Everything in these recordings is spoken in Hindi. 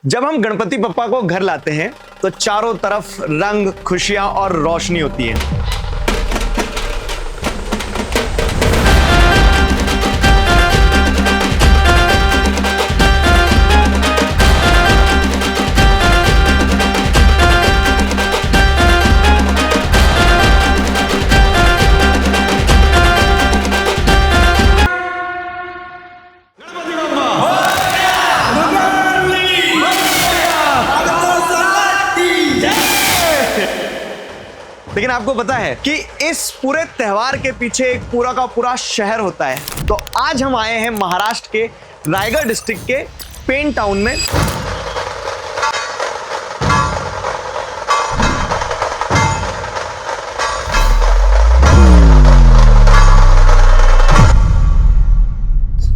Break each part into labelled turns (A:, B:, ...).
A: जब हम गणपति बप्पा को घर लाते हैं तो चारों तरफ रंग, खुशियां और रोशनी होती है। लेकिन आपको पता है कि इस पूरे त्योहार के पीछे एक पूरा का पूरा शहर होता है। तो आज हम आए हैं महाराष्ट्र के रायगढ़ डिस्ट्रिक्ट के पेन टाउन में।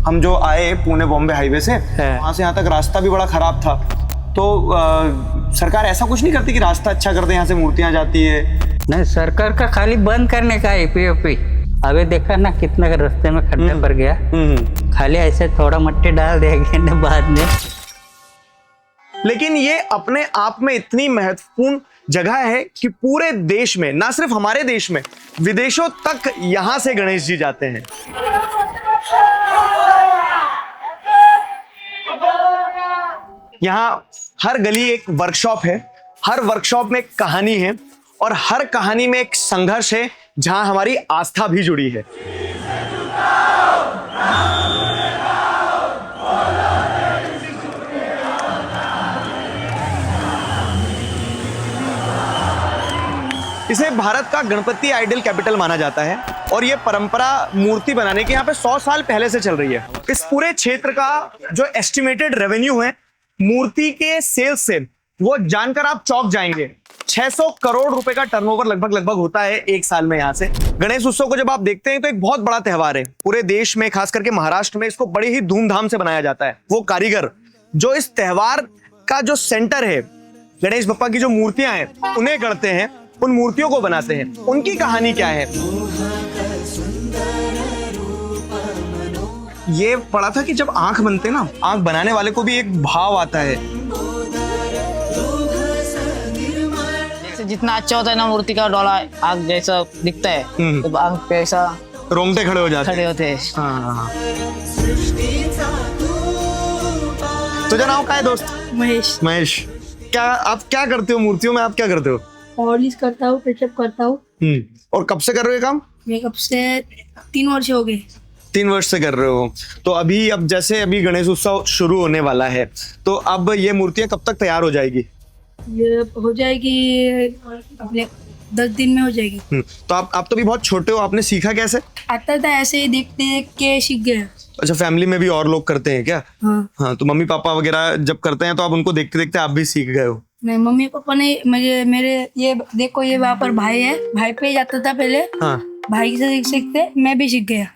A: हम जो आए पुणे बॉम्बे हाईवे से, वहां से यहाँ तक रास्ता भी बड़ा खराब था। तो सरकार ऐसा कुछ नहीं करती कि रास्ता अच्छा कर दे, यहाँ से मूर्तियां जाती है?
B: नहीं, सरकार का खाली बंद करने का है पीओपी। अभी देखा ना कितना रास्ते में खड्डा पड़ गया। खाली ऐसे थोड़ा मट्टी डाल देंगे ना बाद में।
A: लेकिन ये अपने आप में इतनी महत्वपूर्ण जगह है कि पूरे देश में, ना सिर्फ हमारे देश में, विदेशों तक यहां से गणेश जी जाते हैं। यहाँ हर गली एक वर्कशॉप है, हर वर्कशॉप में एक कहानी है और हर कहानी में एक संघर्ष है जहां हमारी आस्था भी जुड़ी है। इसे भारत का गणपति आइडल कैपिटल माना जाता है और यह परंपरा मूर्ति बनाने के यहाँ पे 100 साल पहले से चल रही है। इस पूरे क्षेत्र का जो एस्टिमेटेड रेवेन्यू है मूर्ति के सेल्स से, वो जानकर आप चौंक जाएंगे। 600 करोड़ रुपए का टर्नओवर लगभग होता है एक साल में। यहाँ से गणेश उत्सव को जब आप देखते हैं तो एक बहुत बड़ा त्योहार है। पूरे देश में, खास करके महाराष्ट्र में, इसको बड़े ही धूमधाम से बनाया जाता है। वो कारीगर जो इस त्योहार का जो सेंटर है, गणेश बप्पा की जो मूर्तियां हैं उन्हें गढ़ते हैं, उन मूर्तियों को बनाते हैं, उनकी कहानी क्या है? ये पढ़ा था कि जब आंख बनते ना, आंख बनाने वाले को भी एक भाव आता है।
C: जितना अच्छा होता है ना मूर्ति का डोला, आग जैसा दिखता है, तो आग पे ऐसा
A: रोंगटे खड़े होते हैं। हाँ। तुझे नाम क्या है दोस्त? महेश। क्या आप क्या करते हो मूर्तियों में? आप क्या करते हो?
D: पॉलिश करता हूँ, टचअप करता हूँ।
A: और कब से कर रहे हो ये काम?
D: मैं कब से 3 वर्ष हो गए।
A: 3 वर्ष से कर रहे हो। तो अब जैसे गणेश उत्सव शुरू होने वाला है, तो अब ये मूर्तियां कब तक तैयार हो जाएगी?
D: ये हो जाएगी अपने 10 दिन में हो जाएगी।
A: तो आप तो भी बहुत छोटे हो, आपने सीखा कैसे?
D: आता था ऐसे ही देख के सीख गया।
A: अच्छा, फैमिली में भी और लोग करते हैं क्या? हाँ, तो मम्मी पापा वगैरह जब करते हैं तो आप उनको देखते देखते आप भी सीख गए हो?
D: नहीं, मम्मी पापा ने मेरे ये देखो, ये वहाँ पर भाई है, भाई पे जाता था पहले। हाँ। भाई से सीखते मैं भी सीख गया।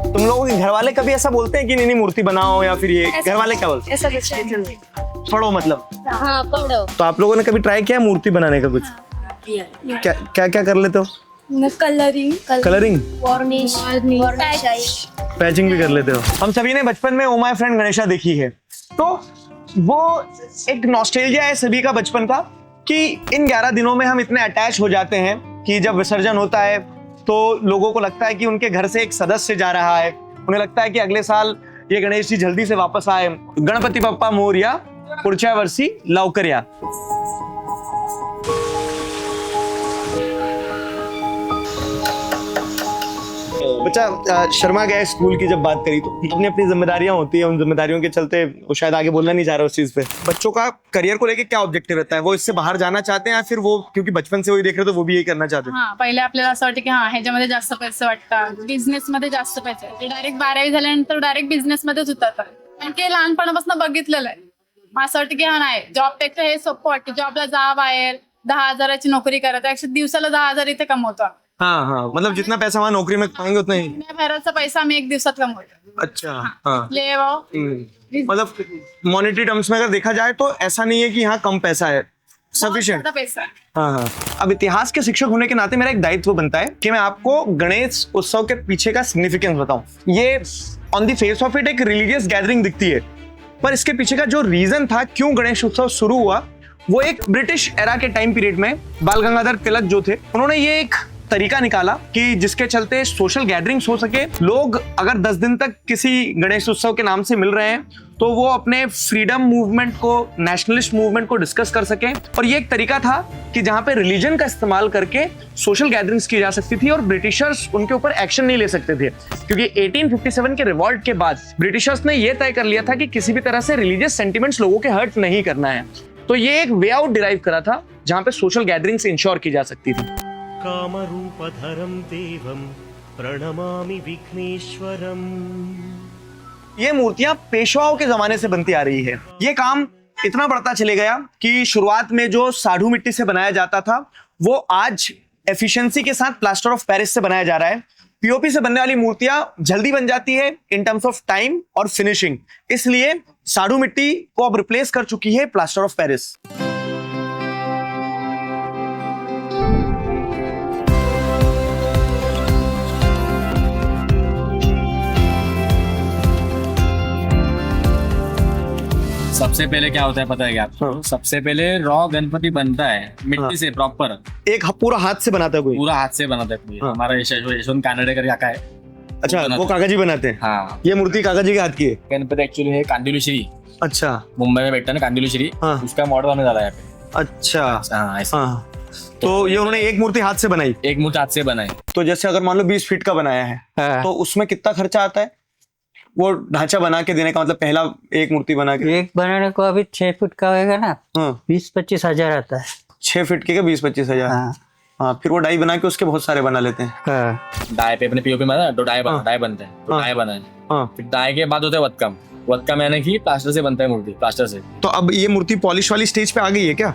A: तुम लोगों के घर वाले कभी ऐसा बोलते हैं कि नहीं मूर्ति बनाओ, या फिर ये घर वाले क्या बोलते हैं?
D: ऐसा कुछ नहीं।
A: पढ़ो मतलब?
D: हाँ, पढ़ो।
A: तो आप लोगों ने कभी ट्राई किया मूर्ति बनाने का कुछ? क्या कर लेते हो? कलरिंग, वार्निश, पैचिंग भी कर लेते हो? हम सभी ने बचपन में ओ माय फ्रेंड गणेशा देखी है, तो वो एक नॉस्टैल्जिया है सभी का बचपन का कि इन 11 दिनों में हम इतने अटैच हो जाते हैं कि जब विसर्जन होता है तो लोगों को लगता है कि उनके घर से एक सदस्य जा रहा है। उन्हें लगता है कि अगले साल ये गणेश जी जल्दी से वापस आए। गणपति बप्पा मोरया, पुढच्या वर्षी लवकर या। बच्चा शर्मा गया स्कूल की जब बात करी तो अपनी अपनी जिम्मेदारियां होती है, उन जिम्मेदारियों के चलते वो शायद आगे बोलना नहीं चाह रहा उस चीज पे। बच्चों का करियर को लेके क्या ऑब्जेक्टिव रहता है? वो इससे बाहर जाना चाहते हैं या फिर वो क्योंकि बचपन से वही देख रहे तो वो भी यही करना चाहते हैं?
E: हाँ, पहिले आपल्याला असं वाटतं की हाँ ह्याच्यामध्ये जास्त पैसे वाटतात, बिझनेस मध्ये जास्त पैसे, ते डायरेक्ट 12वी झाल्यानंतर डायरेक्ट बिझनेस मध्येच उतरतात. कारण की लहानपणापासून बघितलेलं आहे. असं वाटतं की हा नाही, जॉबपेक्षा हे सोपं वाटतं. जॉबला जा, बाहेर 10,000ची नोकरी करा, त्यापेक्षा दिवसाला 10,000 इथे कमवतो.
A: हाँ, मतलब जितना पैसा वहाँ नौकरी में पाएंगे उतना ही।
E: बाहेरचा पैसा आम्ही 1 दिवसात कमवतो.
A: अच्छा, हाँ।
E: ले आओ.
A: मतलब मॉनेटरी टर्म्स में अगर देखा जाए तो ऐसा नहीं है कि यहाँ कम पैसा है, Sufficient.
E: ज्यादा पैसा है।
A: हाँ हाँ। अब इतिहास के शिक्षक होने के नाते मेरा एक दायित्व बनता है कि मैं आपको गणेश उत्सव के पीछे का सिग्निफिकेंस बताऊं। ये on the face of it एक रिलीजियस गैदरिंग दिखती है, पर इसके पीछे का जो रीजन था क्यों गणेश उत्सव शुरू हुआ, वो एक ब्रिटिश एरा के टाइम पीरियड में बाल गंगाधर तिलक जो थे, उन्होंने ये एक तरीका निकाला कि जिसके चलते सोशल गैदरिंग्स हो सके। लोग अगर 10 दिन तक किसी गणेश उत्सव के नाम से मिल रहे हैं तो वो अपने फ्रीडम मूवमेंट को, नेशनलिस्ट मूवमेंट को डिस्कस कर सकें। और ये एक तरीका था कि जहां पे रिलीजन का इस्तेमाल करके सोशल गैदरिंग्स की जा सकती थी और ब्रिटिशर्स उनके ऊपर एक्शन नहीं ले सकते थे, क्योंकि 1857 के रिवॉल्ट के बाद ब्रिटिशर्स ने यह तय कर लिया था कि किसी भी तरह से रिलीजियस सेंटिमेंट्स लोगों के हर्ट नहीं करना है। तो ये एक वे आउट डिराइव करा था जहां पे सोशल गैदरिंग्स इंश्योर की जा सकती थी।
F: कामरूपधरं देवं प्रणमामि विघ्नेश्वरम्।
A: ये मूर्तियां पेशवाओं के जमाने से बनती आ रही है। ये काम इतना बढ़ता चले गया कि शुरुआत में जो साधु मिट्टी से बनाया जाता था वो आज एफिशिएंसी के साथ प्लास्टर ऑफ पेरिस से बनाया जा रहा है। पीओपी से बनने वाली मूर्तियां जल्दी बन जाती है इन टर्म्स ऑफ टाइम और फिनिशिंग, इसलिए साधु मिट्टी को अब रिप्लेस कर चुकी है प्लास्टर ऑफ पेरिस।
G: सबसे पहले क्या होता है पता है क्या आपको?
A: हाँ।
G: सबसे पहले रॉ गणपति बनता है मिट्टी से प्रॉपर,
A: एक पूरा हाथ से बनाता है कोई?
G: पूरा हाथ से बनाता है कोई।
A: हाँ।
G: हमारा यशवंत कानडेकर काका है।
A: अच्छा,
G: बनाता
A: वो
G: है।
A: काका जी बनाते हैं?
G: हाँ,
A: ये मूर्ति काका जी के हाथ की है?
G: गणपति एक्चुअली है कांदिवली।
A: अच्छा,
G: मुंबई में बैठता है ना कांदिवली,
A: हाँ।
G: उसका मॉडल हमें ज्यादा यहाँ पे।
A: अच्छा
G: हाँ, ऐसा।
A: हाँ। तो ये उन्होंने एक मूर्ति हाथ से बनाई।
G: एक मूर्ति हाथ से बनाई।
A: तो जैसे अगर मान लो 20 फीट का बनाया है
B: हाँ।
A: तो उसमें कितना खर्चा आता है वो ढांचा बना के देने का? मतलब पहला एक मूर्ति बना के
B: एक बनाने को अभी 6 फुट का होएगा ना,
A: हाँ
B: 20-25 हजार आता है।
A: 6 फीट के 20-25 हजार।
B: हाँ
A: हाँ, फिर वो डाई बना के उसके बहुत सारे बना लेते हैं।
B: हाँ
G: डाई पे अपने पीओपी में तो डाई
A: हाँ।
G: डाई बनता है, तो
A: हाँ।
G: डाई बना है।
A: हाँ,
G: फिर डाई के बाद होता है वतकम। वतकम यानी कि प्लास्टर से बनता है मूर्ति, प्लास्टर से।
A: तो अब ये मूर्ति पॉलिश वाली स्टेज पे आ गई है क्या?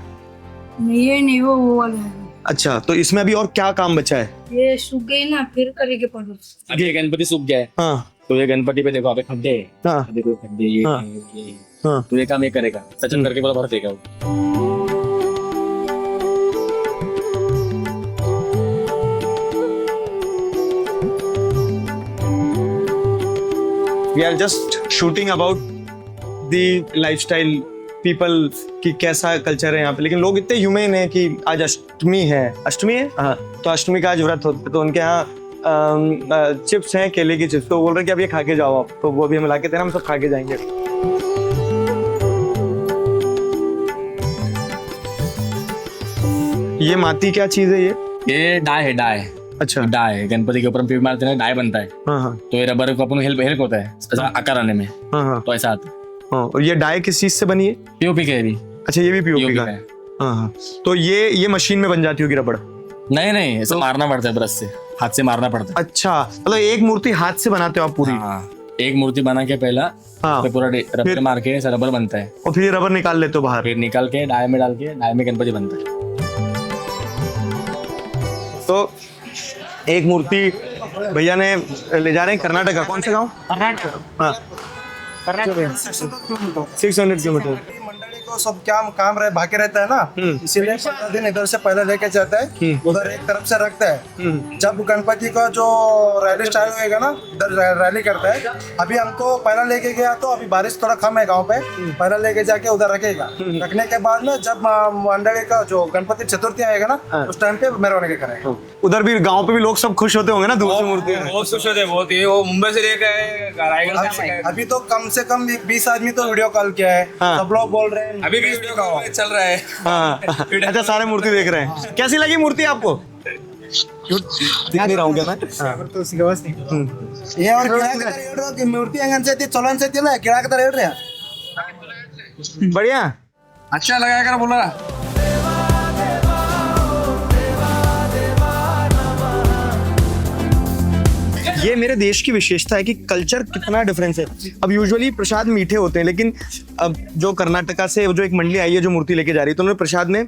D: नहीं, ये नहीं, वो वाला है।
A: अच्छा, तो इसमें अभी और क्या काम बचा है?
D: ये सूख गई ना, फिर करेंगे पॉलिश।
G: अभी ये गणपति सूख गया है,
A: हाँ
G: तो ये गणपति पे देखो, अभी खड्डे हैं।
A: हाँ
G: देखो खड्डे, ये
A: हाँ।
G: ये।
A: हाँ।
G: तो ये काम ये करेगा, सचन करके पूरा भर देगा वो।
A: We are just shooting about the lifestyle people कि कैसा कल्चर है यहाँ पे, लेकिन लोग इतने ह्यूमेन है कि आज अष्टमी है। अष्टमी है, हाँ, तो अष्टमी का आज व्रत होता है, तो उनके यहाँ चिप्स हैं, केले की चिप्स, तो बोल रहे हैं कि अब ये खा के जाओ आप, तो वो भी हम ला के देना, हम सब खा के जाएंगे। ये माती क्या चीज है
G: ये डाई है, डाई।
A: अच्छा,
G: डाई है, गणपति के ऊपर हम पीप मारते हैं, डाई बनता है।
A: हाँ हाँ
G: तो ये रबर को अपन हेल्प होता है ऐसा आकार आने में,
A: हाँ हाँ
G: तो ऐसा आता है।
A: हाँ। और ये डाई किस चीज से बनी है?
G: पीओपी के भी।
A: अच्छा, ये भी पीओपी
G: POP
A: का है। हाँ हाँ। तो ये मशीन में बन जाती होगी रबड़?
G: नहीं नहीं, ऐसा मारना पड़ता है ब्रश से, हाथ से मारना पड़ता है।
A: अच्छा, मतलब एक मूर्ति हाथ से बनाते हो आप पूरी?
G: हाँ, एक मूर्ति बना के पहला
A: हाँ।
G: फिर पूरा रबर मार के ऐसा रबर बनता है,
A: और फिर ये रबर निकाल लेते हो बाहर?
G: फिर निकाल के डाई में डाल के डाई में गणपति बनता है।
A: तो एक मूर्ति भैया ने ले जा रहे हैं कर्नाटक। कौन सा गाँव? हाँ, 600 किलोमीटर।
H: मंडली को सब क्या काम रहे बाकी रहता है ना, इसीलिए 15 दिन इधर से पहले लेके जाता है, उधर एक तरफ से रखता है। जब गणपति का जो रैली स्टार्ट होएगा ना, इधर रैली करता है। अभी हमको पहला लेके गया, तो अभी बारिश थोड़ा कम है गांव पे, पहला लेके जाके उधर रखेगा। रखने के बाद में जब मंडली का जो गणपति चतुर्थी आएगा ना, उस टाइम पे मेरवनी करेगा।
A: उधर भी गांव पे भी लोग सब खुश होते होंगे ना दूर से मूर्ति?
I: बहुत खुश होते हैं, बहुत ही। वो मुंबई से लेकर रायगढ़ से लेकर
H: अभी तो कम से कम 20 आदमी तो वीडियो कॉल किया है।
A: हाँ।
H: सब लोग बोल रहे हैं
I: अभी भी वीडियो कॉल चल रहा है।
A: हाँ। अच्छा, सारे मूर्ति देख रहे हैं। कैसी लगी मूर्ति आपको? दिख नहीं रहा हूँ क्या मैं?
H: ये और कि मूर्ति अंगन से चलन से ना किड़ा के तरह रहे।
A: बढ़िया।
I: अच्छा लगा कर बोला।
A: ये मेरे देश की विशेषता है कि कल्चर कितना डिफरेंस है। अब यूजुअली प्रसाद मीठे होते हैं, लेकिन अब जो कर्नाटका से जो एक मंडली आई है जो मूर्ति लेके जा रही है, तो उन्होंने प्रसाद में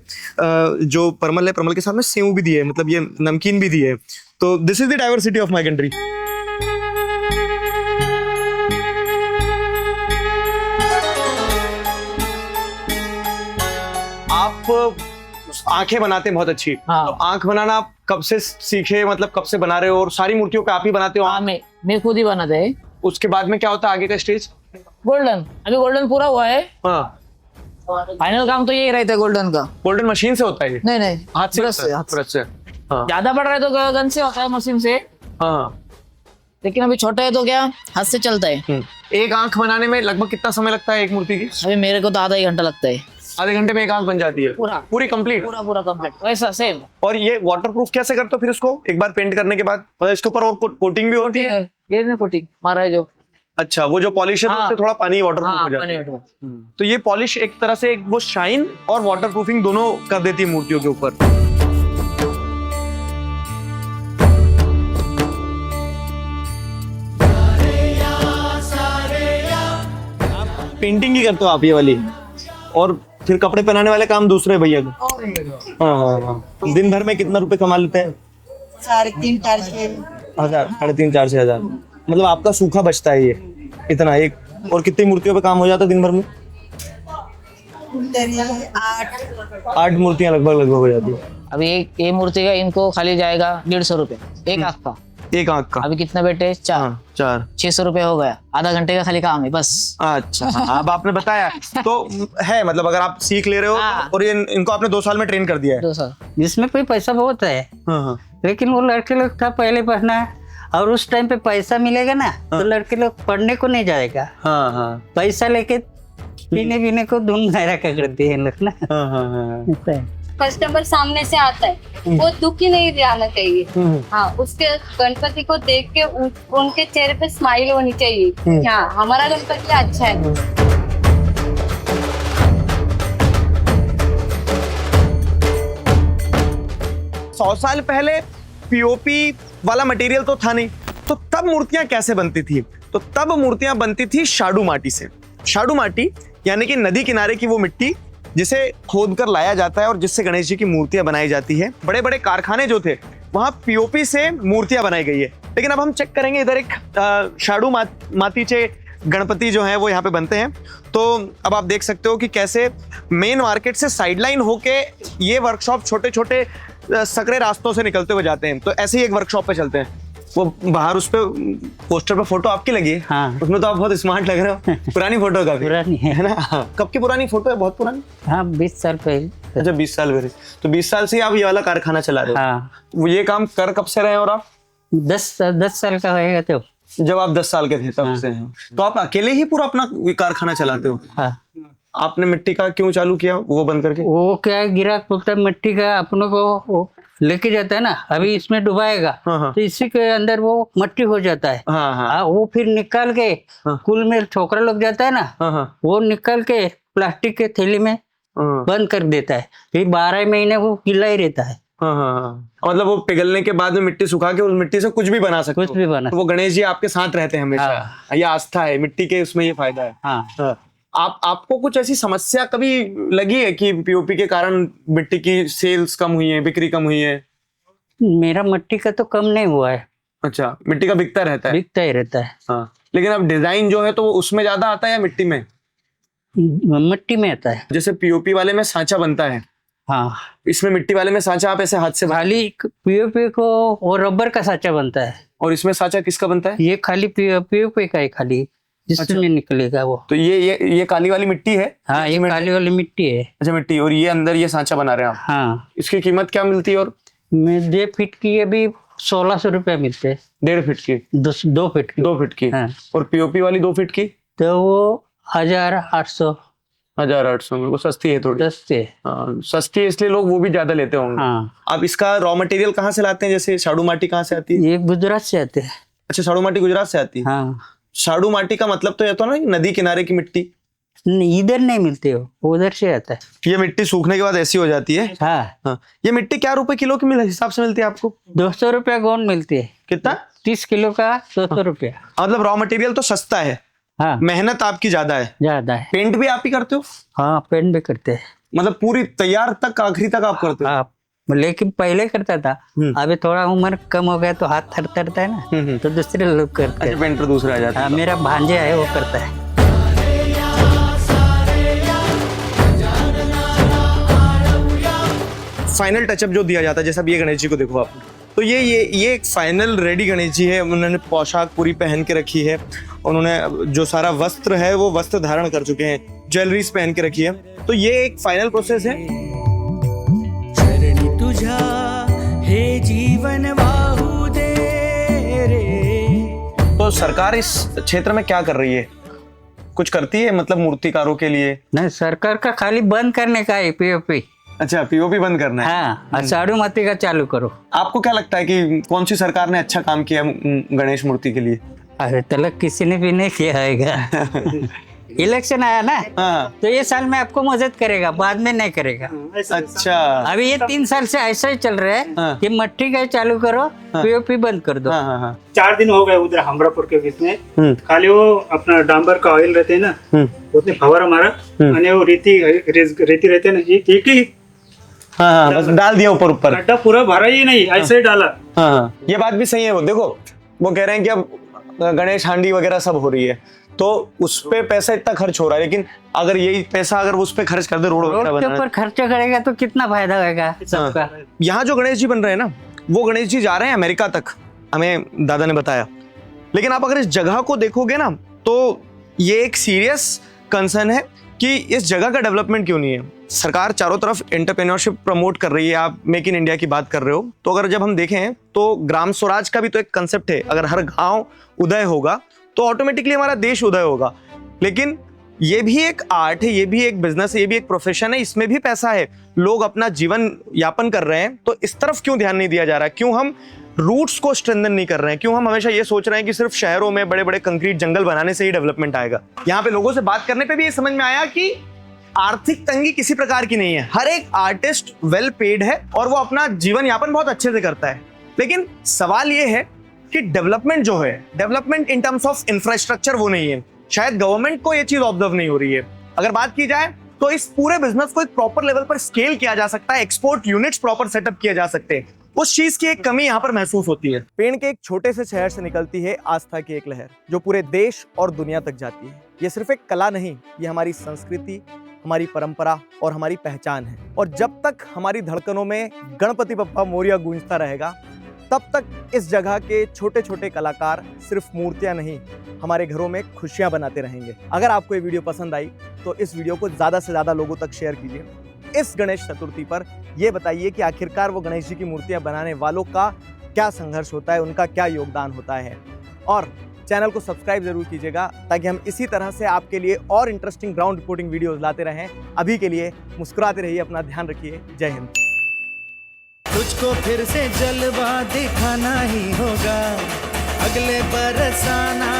A: जो परमल है, परमल के साथ में सेव भी दी है, मतलब ये नमकीन भी दी है। तो this is the diversity of my country. आप आंखें बनाते हैं बहुत अच्छी।
C: हाँ।
A: तो आंख बनाना आप कब से सीखे, मतलब कब से बना रहे हो, और सारी मूर्तियों पे आप ही बनाते हो?
C: हाँ, मैं खुद ही बनाते हैं।
A: उसके बाद में क्या होता है आगे का स्टेज?
C: गोल्डन, अभी गोल्डन पूरा हुआ है।
A: हाँ,
C: फाइनल काम तो यही रहता है गोल्डन का।
A: गोल्डन मशीन से होता है ये?
C: नहीं
A: हाथ से
C: ब्रश
A: होता है?
C: हाथ से।
A: ब्रश से। हाँ
C: ज्यादा बड़ रहा है तो गन से होता है, मशीन से।
A: हाँ।
C: लेकिन अभी छोटा है तो क्या हाथ से चलता है।
A: एक आंख बनाने में लगभग कितना समय लगता है एक मूर्ति की?
C: अभी मेरे को तो आधा ही घंटा लगता है।
A: आधे घंटे में एक आंख बन जाती है
C: पूरा
A: पूरी कंप्लीट?
C: पूरा कंप्लीट वैसा सेम।
A: और ये वाटरप्रूफ कैसे करते हो फिर उसको एक बार पेंट करने के बाद? मतलब इसके ऊपर और कोटिंग भी होती है?
C: ये नहीं कोटिंग मारा है जो।
A: अच्छा, वो जो पॉलिश है
C: हाँ।
A: उससे थोड़ा पानी वाटरप्रूफ
C: हाँ,
A: हो जाता है।
C: पानी
A: तो ये पॉलिश एक तरह से वो शाइन और वाटरप्रूफिंग दोनों कर देती है मूर्तियों के ऊपर। पेंटिंग ही करते हो आप ये वाली, और फिर कपड़े पहनाने वाले काम दूसरे भैया को? हाँ हाँ हाँ। दिन भर में कितना रुपए कमा लेते हैं? 3,500-4,000। 3,500-4,000 मतलब आपका सूखा बचता है ये इतना एक। और कितनी मूर्तियों पे काम हो जाता है दिन भर में? 8 मूर्तियां लगभग हो जाती है।
C: अभी एक ये मूर्ति का इनको खाली जाएगा 150 रुपए एक आंख का।
A: एक आंख का?
C: अभी कितना बैठे? 4 600 रुपए हो गया। आधा घंटे का खाली काम है बस।
A: अच्छा, अब आपने बताया तो है, मतलब अगर आप सीख ले रहे हो
C: हाँ।
A: और ये इनको आपने 2 साल में ट्रेन कर दिया है?
C: 2 साल।
B: इसमें कोई पैसा बहुत है,
A: हाँ हाँ।
B: लेकिन वो लड़के लोग था पहले पढ़ना है, और उस टाइम पे पैसा मिलेगा ना तो लड़के लोग पढ़ने को नहीं जाएगा।
A: हाँ हाँ
B: पैसा लेके पीने को धूम धारा का करते हैं लोग ना।
A: हाँ हाँ हाँ।
B: ऐसा है।
J: कस्टमर सामने से आता है वो दुखी नहीं रहना चाहिए। हाँ, उसके गणपति को देख के उनके चेहरे पे स्माइल होनी चाहिए। हाँ, हमारा गणपति अच्छा है।
A: 100 साल पहले पीओपी वाला मटेरियल तो था नहीं, तो तब मूर्तियां कैसे बनती थी? तो तब मूर्तियां बनती थी शाडू माटी से। शाडू माटी यानी कि नदी किनारे की वो मिट्टी जिसे खोद कर लाया जाता है और जिससे गणेश जी की मूर्तियां बनाई जाती है। बड़े बड़े कारखाने जो थे वहां पीओपी से मूर्तियां बनाई गई है। लेकिन अब हम चेक करेंगे इधर एक शाडू मातीचे गणपति जो है वो यहाँ पे बनते हैं। तो अब आप देख सकते हो कि कैसे मेन मार्केट से साइडलाइन होके ये वर्कशॉप छोटे छोटे सकरे रास्तों से निकलते हुए जाते हैं। तो ऐसे ही एक वर्कशॉप पे चलते हैं। वो बाहर उस पे पोस्टर पे फोटो आपकी लगी है?
B: हाँ।
A: उसमें तो आप बहुत स्मार्ट लग रहे हो। पुरानी फोटो का
B: पुरानी है
A: ना? कब की पुरानी फोटो है? बहुत पुरानी?
B: हाँ, 20 साल पहले।
A: अच्छा, 20 साल पहले। तो 20 साल से आप ये वाला कारखाना चला रहे हो?
B: हाँ।
A: वो ये काम कर कब से रहे हैं? और आप
B: 10 साल का होएगा तो।
A: जब आप 10 साल के थे तब से हैं। तो आप अकेले ही पूरा अपना कारखाना चलाते हो?
B: हाँ।
A: आपने मिट्टी का क्यों चालू किया वो बंद करके?
B: वो क्या है, गिराक बोलता है मिट्टी का अपनों को वो लेके जाता है ना, अभी इसमें डुबाएगा तो इसी के अंदर वो मट्टी हो जाता है। वो फिर निकाल के कुल में ठोकरा लग जाता है ना, वो निकाल के प्लास्टिक के थैली में बंद कर देता है। फिर 12 महीने वो गीला ही रहता है।
A: मतलब वो पिघलने के बाद में मिट्टी सुखा के उस मिट्टी से कुछ भी बना सकते हो?
B: कुछ भी बना।
A: तो वो गणेश जी आपके साथ रहते हैं हमेशा। ये आस्था है मिट्टी के, उसमें ये फायदा है।
B: हाँ।
A: आपको कुछ ऐसी समस्या कभी लगी है कि पीओपी के कारण मिट्टी की सेल्स कम हुई है, बिक्री कम हुई है?
B: मेरा मिट्टी का तो कम नहीं हुआ है।
A: अच्छा, मिट्टी का बिकता रहता है?
B: बिकता ही रहता है।
A: हाँ, लेकिन अब डिजाइन जो है तो वो उसमें ज्यादा आता है या मिट्टी में?
B: मिट्टी में आता है।
A: जैसे पीओपी वाले में सांचा बनता है।
B: हाँ।
A: इसमें मिट्टी वाले में सांचा आप ऐसे हाथ से
B: खाली पीओपी को वो रबर का सांचा बनता है।
A: और इसमें सांचा किसका बनता है?
B: ये खाली पीओपी का है, खाली जिसमें निकलेगा वो।
A: तो ये काली वाली मिट्टी है?
B: हाँ, ये काली वाली मिट्टी है।
A: अच्छा, मिट्टी। और ये अंदर ये सांचा बना रहे हैं आप?
B: हाँ।
A: इसकी कीमत क्या मिलती है? और
B: 1.5 फीट की अभी 1600 रुपया मिलते हैं।
A: 1.5 फीट की?
B: 2 फीट की।
A: 2 फीट की।
B: हाँ।
A: और पीओपी वाली 2 फीट की?
B: तो वो 1800।
A: 1800 में? वो सस्ती है थोड़ी?
B: सस्ती है।
A: हाँ, सस्ती है इसलिए लोग वो भी ज्यादा लेते होंगे।
B: हाँ।
A: आप इसका रॉ मटेरियल कहाँ से लाते हैं? जैसे शाडू माटी कहाँ से आती है?
B: ये गुजरात से आते हैं।
A: अच्छा, शाडू माटी गुजरात से आती है?
B: हाँ।
A: शाडू माटी का मतलब तो ये तो ना नदी किनारे की मिट्टी?
B: इधर नहीं मिलती हो, उधर से आता है।
A: ये मिट्टी सूखने के बाद ऐसी हो जाती है?
B: हाँ।
A: ये मिट्टी क्या रुपए किलो के हिसाब से मिलती है आपको?
B: 200 रुपया गोंद मिलती है।
A: कितना?
B: 30 किलो का 200 रुपया।
A: मतलब रॉ मटेरियल तो सस्ता है।
B: हाँ।
A: मेहनत आपकी ज्यादा है?
B: ज्यादा है।
A: पेंट भी आप ही करते हो?
B: हाँ, पेंट भी करते हैं।
A: मतलब पूरी तैयार तक आखिरी तक आप करते हो?
B: हाँ, लेकिन पहले करता था, अभी थोड़ा उम्र कम हो गया तो हाथ थरथरता है ना, तो दूसरे लोग करते हैं।
A: पेंटर दूसरा आ जाता है?
B: हाँ, मेरा भांजे है वो करता है।
A: फाइनल टचअप जो दिया जाता है, जैसा ये गणेश जी को देखो आप, तो ये एक फाइनल रेडी गणेश जी है। उन्होंने पोशाक पूरी पहन के रखी है, उन्होंने जो सारा वस्त्र है वो वस्त्र धारण कर चुके हैं, ज्वेलरीज पहन के रखी है, तो ये एक फाइनल प्रोसेस है।
F: शरणी तुझा हे जीवन वाहू दे रे।
A: तो सरकार इस क्षेत्र में क्या कर रही है, कुछ करती है मतलब मूर्तिकारों के लिए?
B: नहीं, सरकार का खाली बंद करने का है पीओपी।
A: अच्छा, पीओपी बंद करना है।
B: हाँ, और साड़ू मती का चालू करो।
A: आपको क्या लगता है कि कौन सी सरकार ने अच्छा काम किया गणेश मूर्ति के लिए?
B: अरे तलक किसी ने भी नहीं किया है। इलेक्शन आया ना,
A: हाँ।
B: तो ये साल में आपको मदद करेगा, बाद में नहीं करेगा।
A: अच्छा,
B: अभी ये 3 साल से ऐसा ही चल रहा है
A: हाँ।
B: कि मट्टी का चालू करो, पीओपी बंद कर दो।
A: हाँ।
K: 4 दिन हो गए उधर हमरापुर के बीच में, खाली वो अपना डांबर का ऑयल रहते है ना, उसने फवारा मारा, और वो रेती रहते ना, एक ही
A: हाँ, बस डाल दिया ऊपर ऊपर,
K: गड्ढा पूरा भरा ही नहीं, ऐसे ही डाला।
A: हाँ, ये बात भी सही है। वो देखो, वो कह रहे हैं कि अब गणेश हांडी वगैरह सब हो रही है, तो उस पे पैसा इतना खर्च हो रहा है, लेकिन अगर यही पैसा अगर उस पे खर्च कर दे रोड
B: के ऊपर खर्चा करेगा तो कितना फायदा होगा सबका।
A: यहाँ जो गणेश जी बन रहे हैं ना, वो गणेश जी जा रहे हैं अमेरिका तक, हमें दादा ने बताया। लेकिन आप अगर इस जगह को देखोगे ना, तो ये एक सीरियस कंसर्न है कि इस जगह का डेवलपमेंट क्यों नहीं है। सरकार चारों तरफ एंटरप्रेन्योरशिप प्रमोट कर रही है, आप मेक इन इंडिया की बात कर रहे हो, तो अगर जब हम देखें तो ग्राम स्वराज का भी तो एक कंसेप्ट है। अगर हर गांव उदय होगा तो ऑटोमेटिकली हमारा देश उदय होगा। लेकिन ये भी एक आर्ट है, ये भी एक बिजनेस है, ये भी एक प्रोफेशन है, इसमें भी पैसा है, लोग अपना जीवन यापन कर रहे हैं, तो इस तरफ क्यों ध्यान नहीं दिया जा रहा है? क्यों हम रूट्स को स्ट्रेंथन नहीं कर रहे हैं? क्यों हम हमेशा ये सोच रहे हैं कि सिर्फ शहरों में बड़े बड़े कंक्रीट जंगल बनाने से ही डेवलपमेंट आएगा? यहाँ पे लोगों से बात करने पे भी ये समझ में आया कि आर्थिक तंगी किसी प्रकार की नहीं है। हर एक आर्टिस्ट वेल पेड है और वो अपना जीवन यापन बहुत अच्छे से करता है। लेकिन सवाल ये है कि डेवलपमेंट जो है, development in terms of infrastructure वो नहीं है। शायद गवर्नमेंट को ये चीज ऑब्जर्व नहीं हो रही है। अगर बात की जाए तो इस पूरे बिजनेस को एक प्रॉपर लेवल पर स्केल किया जा सकता है, एक्सपोर्ट यूनिट्स प्रॉपर सेटअप किए जा सकते हैं। उस चीज की एक कमी यहाँ पर महसूस होती है। पेड़ के एक छोटे से शहर से निकलती है आस्था की एक लहर, जो पूरे देश और दुनिया तक जाती है। ये सिर्फ एक कला नहीं, ये हमारी संस्कृति, हमारी परंपरा और हमारी पहचान है। और जब तक हमारी धड़कनों में गणपति बप्पा मोरिया गूंजता रहेगा, तब तक इस जगह के छोटे छोटे कलाकार सिर्फ मूर्तियां नहीं, हमारे घरों में खुशियां बनाते रहेंगे। अगर आपको ये वीडियो पसंद आई तो इस वीडियो को ज़्यादा से ज़्यादा लोगों तक शेयर कीजिए। इस गणेश चतुर्थी पर यह बताइए कि आखिरकार वो गणेश जी की मूर्तियां बनाने वालों का क्या संघर्ष होता है, उनका क्या योगदान होता है। और चैनल को सब्सक्राइब जरूर कीजिएगा ताकि हम इसी तरह से आपके लिए और इंटरेस्टिंग ग्राउंड रिपोर्टिंग वीडियोस लाते रहें। अभी के लिए मुस्कुराते रहिए, अपना ध्यान रखिए। जय हिंद।
F: तुझको फिर से जलवा दिखाना ही होगा, अगले बरस आना